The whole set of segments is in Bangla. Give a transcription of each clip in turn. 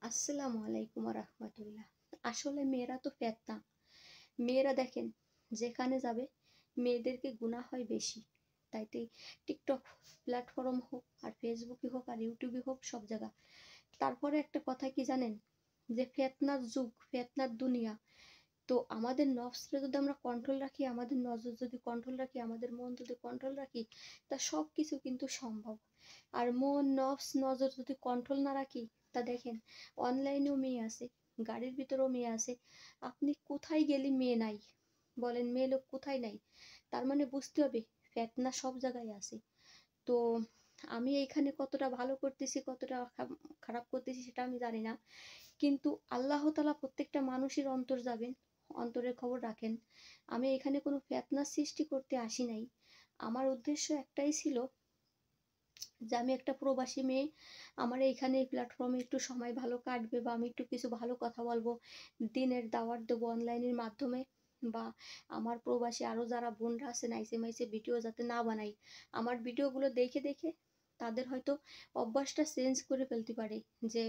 আসসালামু আলাইকুম রহমতুল্লাহ। আসলে মেয়েরা তো ফেতনা। মেয়েরা দেখেন যেখানে যাবে মেয়েদেরকে গুনাহ হয় বেশি। তাই তো টিকটক প্ল্যাটফর্ম হোক আর ফেসবুকে হোক আর ইউটিউবে হোক সব জায়গা। তারপরে একটা কথা কি জানেন, যে ফেতনার যুগ, ফেতনার দুনিয়া। তো আমাদের নফসকে যদি আমরা কন্ট্রোল রাখি, আমাদের নজর যদি কন্ট্রোল রাখি, আমাদের মন যদি কন্ট্রোল রাখি, তা সব কিছু কিন্তু সম্ভব। আর মন নফস নজর যদি কন্ট্রোল না রাখি, তা দেখেন অনলাইনেও মেয়ে আছে, গাড়ির ভিতরেও মেয়ে আছে। আপনি কোথায় গেলে মেয়ে নাই? বলেন, মেয়ে লোক কোথায় নাই? তার মানে বুঝতে হবে ফেতনা সব জায়গায় আছে। তো আমি এইখানে কতটা ভালো করতেছি, কতটা খারাপ করতেছি সেটা আমি জানি না, কিন্তু আল্লাহ তাআলা প্রত্যেকটা মানুষের অন্তর যাবেন, অন্তরের খবর রাখেন। আমি এখানে কোনো ফিতনার সৃষ্টি করতে আসি নাই। আমার উদ্দেশ্য একটাই ছিল যে আমি একটা প্রবাসী মেয়ে, আমার এইখানে এই প্ল্যাটফর্মে একটু সময় ভালো কাটবে, বা আমি একটু কিছু ভালো কথা বলবো, দিনের দাওয়াত দেবো অনলাইনের মাধ্যমে। বা আমার প্রবাসী আরও যারা বোনরা আছে নাইসে মাইসে ভিডিও যাতে না বানাই, আমার ভিডিওগুলো দেখে দেখে তাদের হয়তো অভ্যাসটা চেঞ্জ করে ফেলতে পারে, যে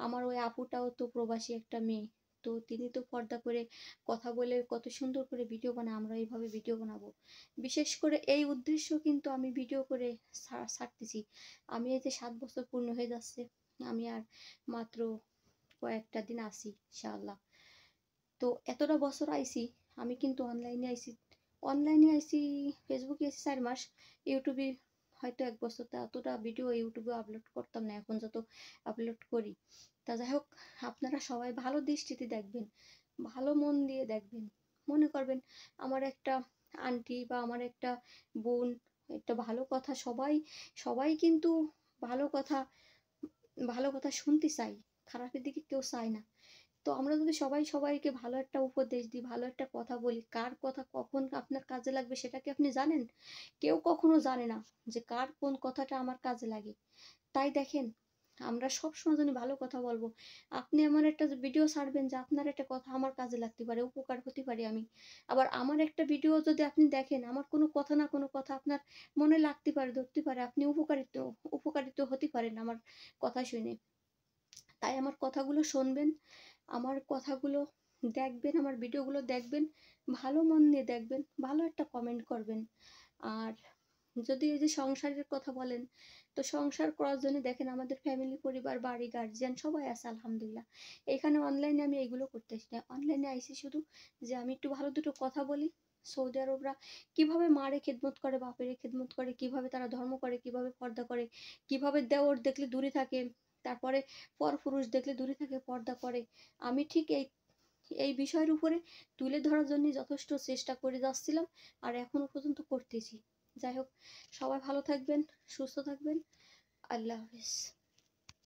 আমার ওই আপুটাও তো প্রবাসী একটা মেয়ে, তো তিনি তো পর্দা করে কথা বলে কত সুন্দর করে ভিডিও বানায়, আমরা এইভাবে ভিডিও বানাবো। বিশেষ করে এই উদ্দেশ্য কিন্তু আমি ভিডিও করে ছাড়তেছি। আমি এই যে 7 বছর পূর্ণ হয়ে যাচ্ছে, আমি আর মাত্র কয়েকটা দিন আছি ইনশাআল্লাহ। তো এতটা বছর আইছি, আমি কিন্তু অনলাইনে আইছি, ফেসবুকে আইছি 4 মাস, ইউটিউবে হয়তো 1 বছর। তা এতটা ভিডিও ইউটিউবে আপলোড করতাম না, এখন যত আপলোড করি। তা যাই হোক, আপনারা সবাই ভালো দৃষ্টিতে দেখবেন, ভালো মন দিয়ে দেখবেন। মনে করবেন আমার একটা আন্টি বা আমার একটা বোন, একটা ভালো কথা, সবাই সবাই কিন্তু ভালো কথা, ভালো কথা শুনতে চাই, খারাপের দিকে কেউ চায় না। তো আমরা যদি সবাই সবাইকে ভালো একটা উপদেশ দিই, ভালো একটা কথা বলি, কার কথা কখন আপনার কাজে লাগবে সেটা কি আপনি জানেন? কেউ কখনো জানে না যে কার কোন কথাটা আমার কাজে লাগে। তাই দেখেন, আমরা সবসময় জন্য ভালো কথা বলবো। আপনি আমার একটা ভিডিও ছাড়বেন যে আপনার একটা কথা আমার কাজে লাগতে পারে, উপকার হতে পারি আমি। আবার আমার একটা ভিডিও যদি আপনি দেখেন, আমার কোনো কথা না কোনো কথা আপনার মনে লাগতে পারে, ধরতে পারে, আপনি উপকারিত উপকারিত হতে পারেন আমার কথা শুনে। তাই আমার কথাগুলো শুনবেন, আমার কথাগুলো দেখবেন, আমার ভিডিওগুলো দেখবেন, ভালো মন দিয়ে দেখবেন, ভালো একটা কমেন্ট করবেন। আর যদি এই যে সংসারের কথা বলেন, তো সংসার করার জন্য দেখেন আমাদের ফ্যামিলি, পরিবার, বাড়ি, গার্জিয়ান সবাই আছে আলহামদুলিল্লাহ। এখানে অনলাইনে আমি এগুলো করতেছি না, অনলাইনে আইসি শুধু যে আমি একটু ভালো দুটো কথা বলি। সৌদি আরবরা কিভাবে মারে খেদমত করে, বাপের খেদমত করে, কিভাবে তারা ধর্ম করে, কিভাবে পর্দা করে, কিভাবে দেওর দেখলে দূরে থাকে, তারপরে পরপুরুষ দেখলে দূরে থাকে, পর্দা করে। আমি ঠিক এই এই বিষয়ের উপরে তুলে ধরার জন্য যথেষ্ট চেষ্টা করে যাচ্ছিলাম, আর এখনো পর্যন্ত করতেছি। যাই হোক, সবাই ভালো থাকবেন, সুস্থ থাকবেন। আল্লাহ হাফিজ।